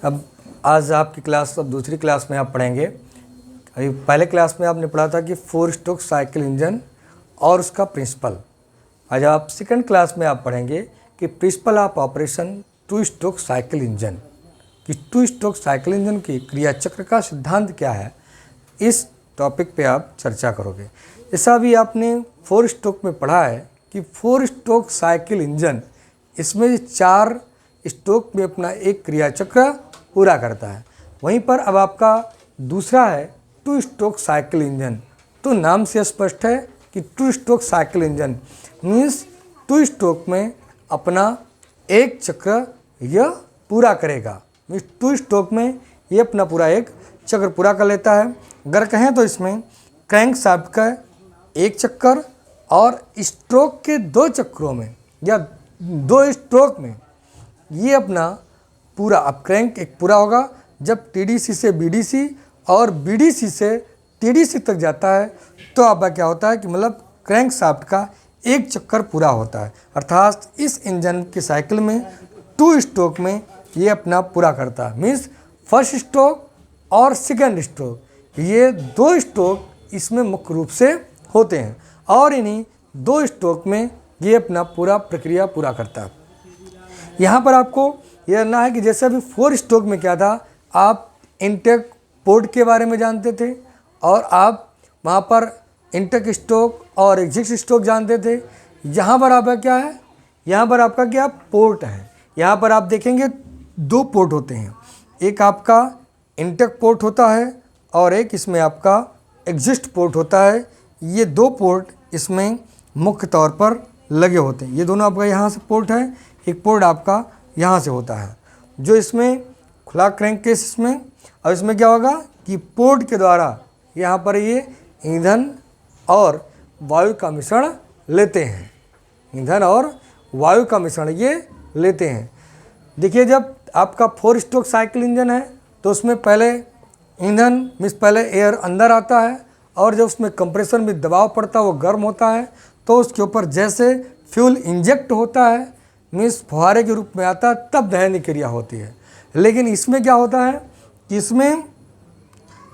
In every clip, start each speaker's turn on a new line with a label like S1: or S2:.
S1: अब आज आपकी क्लास, अब दूसरी क्लास में आप पढ़ेंगे। अभी पहले क्लास में आपने पढ़ा था कि 4 स्ट्रोक साइकिल इंजन और उसका प्रिंसिपल। आज आप सेकंड क्लास में आप पढ़ेंगे कि principle of operation 2 stroke cycle engine, कि 2 स्ट्रोक साइकिल इंजन की क्रिया चक्र का सिद्धांत क्या है, इस टॉपिक पे आप चर्चा करोगे। जैसा भी आपने 4 स्ट्रोक में पढ़ा है कि 4 स्ट्रोक साइकिल इंजन, इसमें 4 स्ट्रोक में अपना एक क्रिया चक्र पूरा करता है। वहीं पर अब आपका दूसरा है 2 स्ट्रोक साइकिल इंजन। तो नाम से स्पष्ट है कि 2 stroke cycle engine means 2 stroke में अपना एक चक्र यह पूरा करेगा। मीन्स 2 स्ट्रोक में ये अपना पूरा एक चक्र पूरा कर लेता है। अगर कहें तो इसमें क्रैंक शाफ्ट का एक चक्कर और स्ट्रोक के 2 चक्रों में या 2 स्ट्रोक में ये अपना पूरा, अब क्रैंक एक पूरा होगा जब टीडीसी से बीडीसी और बीडीसी से टीडीसी तक जाता है, तो आपका क्या होता है कि मतलब क्रैंक शाफ्ट का एक चक्कर पूरा होता है। अर्थात इस इंजन की साइकिल में 2 स्ट्रोक में ये अपना पूरा करता है। मीन्स फर्स्ट स्ट्रोक और सेकंड स्ट्रोक, ये 2 स्ट्रोक इसमें मुख्य रूप से होते हैं और इन्हीं 2 स्ट्रोक में ये अपना पूरा प्रक्रिया पूरा करता है। यहाँ पर आपको यह जानना है कि जैसे अभी 4 स्ट्रोक में क्या था, आप इनटेक पोर्ट के बारे में जानते थे और आप वहाँ पर इनटेक स्ट्रोक और एग्जिट स्ट्रोक जानते थे। यहाँ पर आपका क्या है, यहाँ पर आपका क्या पोर्ट है। यहाँ पर आप देखेंगे 2 पोर्ट होते हैं, एक आपका इनटेक पोर्ट होता है और एक इसमें आपका एग्जिट पोर्ट होता है। ये 2 पोर्ट इसमें मुख्य तौर पर लगे होते हैं। ये दोनों आपका यहाँ से पोर्ट है, एक पोर्ट आपका यहाँ से होता है, जो इसमें खुला क्रैंक केस इसमें। और इसमें क्या होगा कि पोर्ट के द्वारा यहाँ पर ये ईंधन और वायु का मिश्रण लेते हैं, ईंधन और वायु का मिश्रण ये लेते हैं। देखिए, जब आपका 4 स्ट्रोक साइकिल इंजन है तो उसमें पहले ईंधन मीन्स पहले एयर अंदर आता है और जब उसमें कंप्रेसर में दबाव पड़ता है वो गर्म होता है, तो उसके ऊपर जैसे फ्यूल इंजेक्ट होता है मीन्स फुहारे के रूप में आता है, तब दहन क्रिया होती है। लेकिन इसमें क्या होता है कि इसमें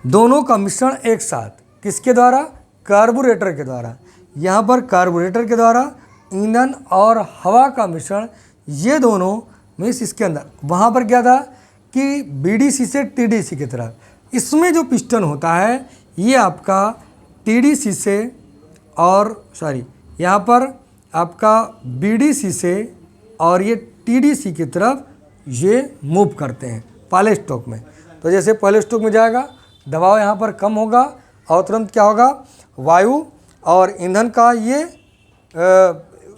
S1: दोनों का मिश्रण एक साथ, किसके द्वारा, कार्बोरेटर के द्वारा। यहाँ पर कार्बोरेटर के द्वारा ईंधन और हवा का मिश्रण, ये दोनों मीन्स इसके अंदर। वहाँ पर क्या था कि बीडीसी से टीडीसी की तरफ, इसमें जो पिस्टन होता है ये आपका टीडीसी से और यहाँ पर आपका बीडीसी से और ये टीडीसी की तरफ ये मूव करते हैं पहले स्ट्रोक में। तो जैसे पहले स्ट्रोक में जाएगा, दबाव यहाँ पर कम होगा और तुरंत क्या होगा, वायु और ईंधन का ये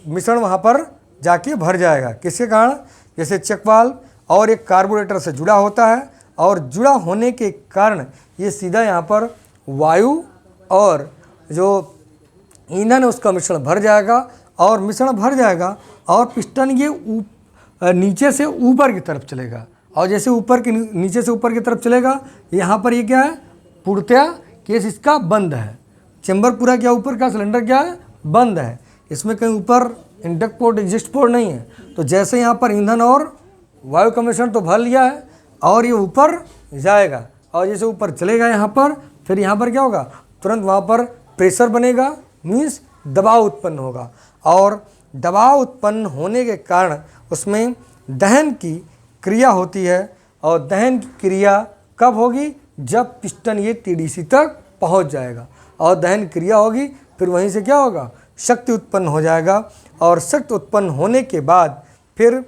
S1: मिश्रण वहाँ पर जाके भर जाएगा। किसके कारण, जैसे चेक वाल्व और एक कार्बोरेटर से जुड़ा होता है और जुड़ा होने के कारण ये सीधा यहाँ पर वायु और जो ईंधन है उसका मिश्रण भर जाएगा और मिश्रण भर जाएगा और पिस्टन ये नीचे से ऊपर की तरफ चलेगा। और जैसे ऊपर के नीचे से ऊपर की तरफ चलेगा, यहाँ पर ये क्या है, पूर्णतया केस इसका बंद है। चेंबर पूरा क्या, ऊपर का सिलेंडर क्या है, बंद है। इसमें कहीं ऊपर इंटेक पोर्ट एग्जिस्ट पोर्ट नहीं है। तो जैसे यहाँ पर ईंधन और वायु का मिश्रण तो भर लिया है और ये ऊपर जाएगा और जैसे ऊपर चलेगा यहाँ पर, फिर यहाँ पर क्या होगा, तुरंत वहाँ पर प्रेशर बनेगा, मीन्स दबाव उत्पन्न होगा और दबाव उत्पन्न होने के कारण उसमें दहन की क्रिया होती है। और दहन की क्रिया कब होगी, जब पिस्टन ये टीडीसी तक पहुंच जाएगा और दहन क्रिया होगी, फिर वहीं से क्या होगा, शक्ति उत्पन्न हो जाएगा। और शक्ति उत्पन्न होने के बाद फिर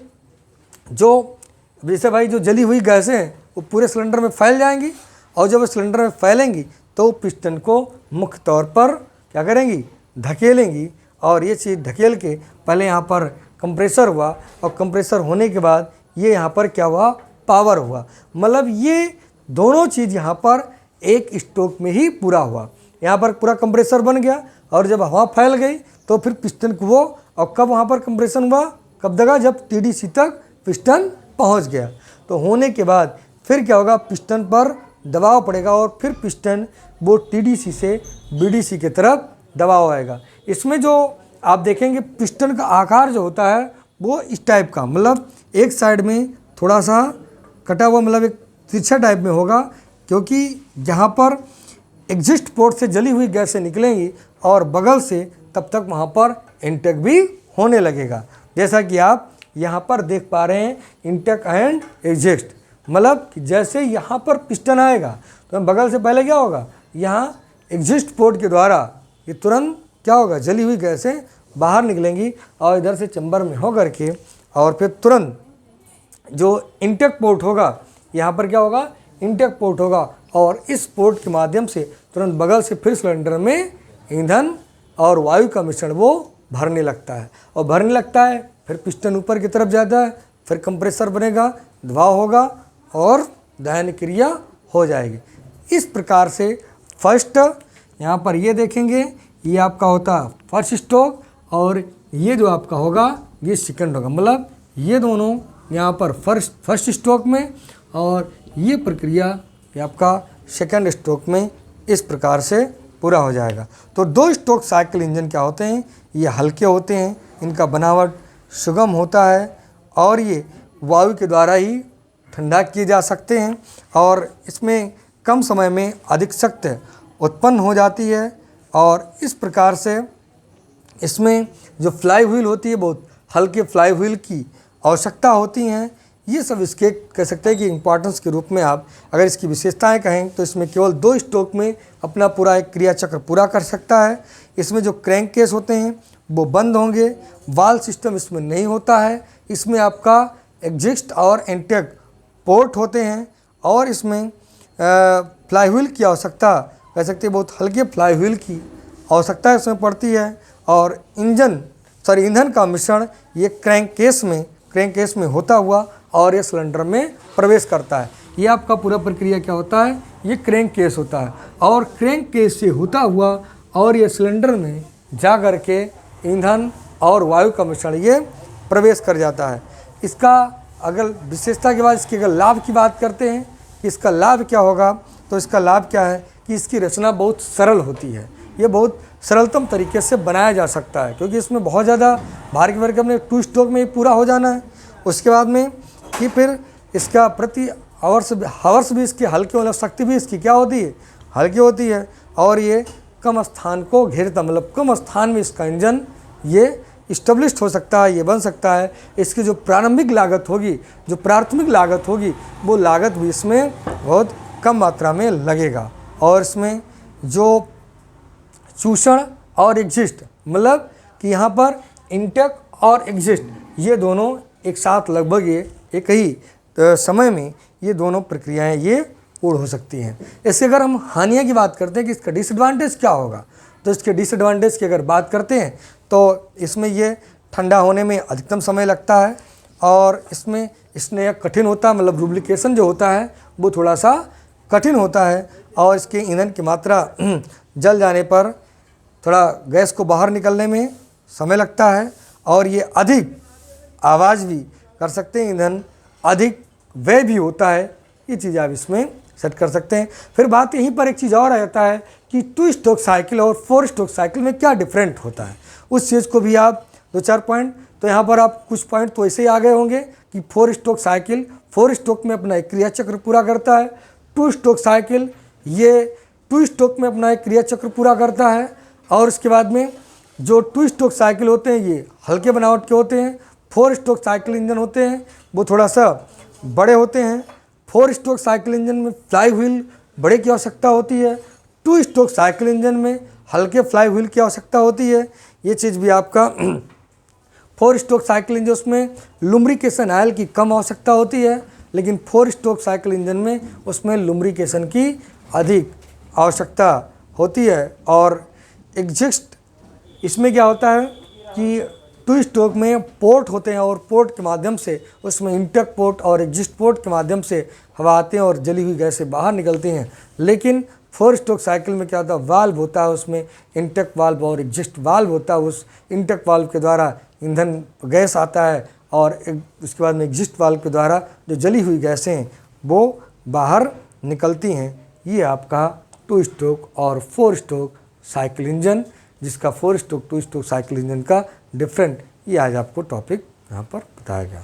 S1: जो जैसे भाई जो जली हुई गैसें हैं वो पूरे सिलेंडर में फैल जाएंगी और जब सिलेंडर में फैलेंगी तो पिस्टन को मुख्य तौर पर क्या करेंगी, धकेलेंगी। और ये चीज़ धकेल के पहले यहाँ पर कंप्रेसर हुआ और कंप्रेसर होने के बाद ये यहाँ पर क्या हुआ, पावर हुआ। मतलब ये दोनों चीज़ यहाँ पर एक स्ट्रोक में ही पूरा हुआ। यहाँ पर पूरा कंप्रेसर बन गया और जब हवा फैल गई तो फिर पिस्टन को वो, और कब वहाँ पर कंप्रेशन हुआ, कब जगह, जब टीडीसी तक पिस्टन पहुँच गया। तो होने के बाद फिर क्या होगा, पिस्टन पर दबाव पड़ेगा और फिर पिस्टन वो टीडीसी से बीडीसी की तरफ दबाव आएगा। इसमें जो आप देखेंगे पिस्टन का आकार जो होता है वो इस टाइप का, मतलब एक साइड में थोड़ा सा कटा हुआ मतलब एक तिरछा टाइप में होगा, क्योंकि यहाँ पर एग्जिस्ट पोर्ट से जली हुई गैसें निकलेंगी और बगल से तब तक वहाँ पर इनटेक भी होने लगेगा। जैसा कि आप यहाँ पर देख पा रहे हैं, इनटेक एंड एग्जिस्ट, मतलब कि जैसे यहाँ पर पिस्टन आएगा तो बगल से पहले क्या होगा, यहाँ एग्जिस्ट पोर्ट के द्वारा ये तुरंत क्या होगा, जली हुई गैसें बाहर निकलेंगी और इधर से चैम्बर में होकर के और फिर तुरंत जो इनटेक पोर्ट होगा, यहाँ पर क्या होगा, इनटेक पोर्ट होगा और इस पोर्ट के माध्यम से तुरंत बगल से फिर सिलेंडर में ईंधन और वायु का मिश्रण वो भरने लगता है और भरने लगता है, फिर पिस्टन ऊपर की तरफ जाता है, फिर कंप्रेसर बनेगा, दबाव होगा और दहन क्रिया हो जाएगी। इस प्रकार से फर्स्ट यहाँ पर ये देखेंगे, ये आपका होता है फर्स्ट स्ट्रोक और ये जो आपका होगा ये सेकंड होगा, मतलब ये दोनों यहाँ पर फर्स्ट स्ट्रोक में और ये प्रक्रिया ये आपका सेकंड स्ट्रोक में इस प्रकार से पूरा हो जाएगा। तो 2 स्ट्रोक साइकिल इंजन क्या होते हैं, ये हल्के होते हैं, इनका बनावट सुगम होता है और ये वायु के द्वारा ही ठंडा किए जा सकते हैं और इसमें कम समय में अधिक शक्ति उत्पन्न हो जाती है और इस प्रकार से इसमें जो फ्लाई व्हील होती है बहुत हल्के फ्लाई व्हील की आवश्यकता होती हैं। ये सब इसके कह सकते हैं कि इम्पोर्टेंस के रूप में आप अगर इसकी विशेषताएं कहें तो इसमें केवल 2 स्ट्रोक में अपना पूरा एक क्रिया चक्र पूरा कर सकता है। इसमें जो क्रैंक केस होते हैं वो बंद होंगे, वाल्व सिस्टम इसमें नहीं होता है, इसमें आपका एग्जिस्ट और इनटेक पोर्ट होते हैं और इसमें फ्लाई व्हील की आवश्यकता कह सकते हैं बहुत हल्के फ्लाई व्हील की आवश्यकता इसमें पड़ती है और ईंधन का मिश्रण ये क्रैंक केस में होता हुआ और ये सिलेंडर में प्रवेश करता है। ये आपका पूरा प्रक्रिया क्या होता है, ये क्रैंक केस होता है और क्रैंक केस से होता हुआ और ये सिलेंडर में जा कर के ईंधन और वायु का मिश्रण ये प्रवेश कर जाता है। इसका अगर विशेषता के बाद इसके अगर लाभ की बात करते हैं कि इसका लाभ क्या होगा, तो इसका लाभ क्या है कि इसकी रचना बहुत सरल होती है, ये बहुत सरलतम तरीके से बनाया जा सकता है क्योंकि इसमें बहुत ज़्यादा भार की वर्ग अपने 2 स्ट्रोक में ही पूरा हो जाना है। उसके बाद में कि फिर इसका प्रति हावर्स भी इसकी हल्की मतलब शक्ति भी इसकी क्या होती है, हल्की होती है और ये कम स्थान को घेरता, मतलब कम स्थान में इसका इंजन ये इस्टेब्लिश्ड हो सकता है, ये बन सकता है। इसकी जो प्रारंभिक लागत होगी, जो प्राथमिक लागत होगी, वो लागत भी इसमें बहुत कम मात्रा में लगेगा और इसमें जो चूषण और एग्जिस्ट मतलब कि यहाँ पर इनटेक और एग्जिस्ट ये दोनों एक साथ लगभग एक ही समय में ये दोनों प्रक्रियाएं ये पूर्ण हो सकती हैं। इससे अगर हम हानियाँ की बात करते हैं कि इसका डिसएडवांटेज क्या होगा, तो इसके डिसएडवांटेज की अगर बात करते हैं तो इसमें ये ठंडा होने में अधिकतम समय लगता है और इसमें स्नेह कठिन होता है, मतलब लुब्रिकेशन जो होता है वो थोड़ा सा कठिन होता है और इसके ईंधन की मात्रा जल जाने पर थोड़ा गैस को बाहर निकलने में समय लगता है और ये अधिक आवाज़ भी कर सकते हैं, ईंधन अधिक व्यय भी होता है। ये चीज़ आप इसमें सेट कर सकते हैं। फिर बात यहीं पर एक चीज़ और आ जाता है कि 2 स्ट्रोक साइकिल और 4 स्ट्रोक साइकिल में क्या डिफरेंट होता है, उस चीज़ को भी आप 2-4 पॉइंट, तो यहाँ पर आप कुछ पॉइंट तो ऐसे ही आ गए होंगे कि 4 स्ट्रोक साइकिल 4 स्ट्रोक में अपना एक क्रिया चक्र पूरा करता है, 2 स्ट्रोक साइकिल ये 2 स्ट्रोक में अपना एक क्रिया चक्र पूरा करता है और उसके बाद में जो 2 स्ट्रोक साइकिल होते हैं ये हल्के बनावट के होते हैं, 4 स्ट्रोक साइकिल इंजन होते हैं वो थोड़ा सा बड़े होते हैं। 4 स्ट्रोक साइकिल इंजन में फ्लाई व्हील बड़े की आवश्यकता होती है, 2 स्ट्रोक साइकिल इंजन में हल्के फ्लाई व्हील की आवश्यकता होती है। ये चीज़ भी आपका 4 स्ट्रोक साइकिल इंजन उसमें लुब्रिकेशन ऑयल की कम आवश्यकता होती है, लेकिन 4 स्ट्रोक साइकिल इंजन में उसमें लुब्रिकेशन की अधिक आवश्यकता होती है। और एग्जिस्ट इसमें क्या होता है कि 2 स्ट्रोक में पोर्ट होते हैं और पोर्ट के माध्यम से उसमें इंटेक पोर्ट और एग्जिस्ट पोर्ट के माध्यम से हवा आते हैं और जली हुई गैसें बाहर निकलती हैं। लेकिन 4 स्ट्रोक साइकिल में क्या होता है, वाल्व होता है, उसमें इंटेक वाल्व और एग्जिस्ट वाल्व होता है। उस इंटेक वाल्व के द्वारा ईंधन गैस आता है और उसके बाद में एग्जिस्ट वाल्व के द्वारा जो जली हुई गैसें वो बाहर निकलती हैं। ये आपका 2 स्ट्रोक और 4 स्ट्रोक साइकिल इंजन, जिसका 4 स्ट्रोक 2 स्ट्रोक साइकिल इंजन का डिफरेंट, ये आज आपको टॉपिक यहाँ पर बताया गया।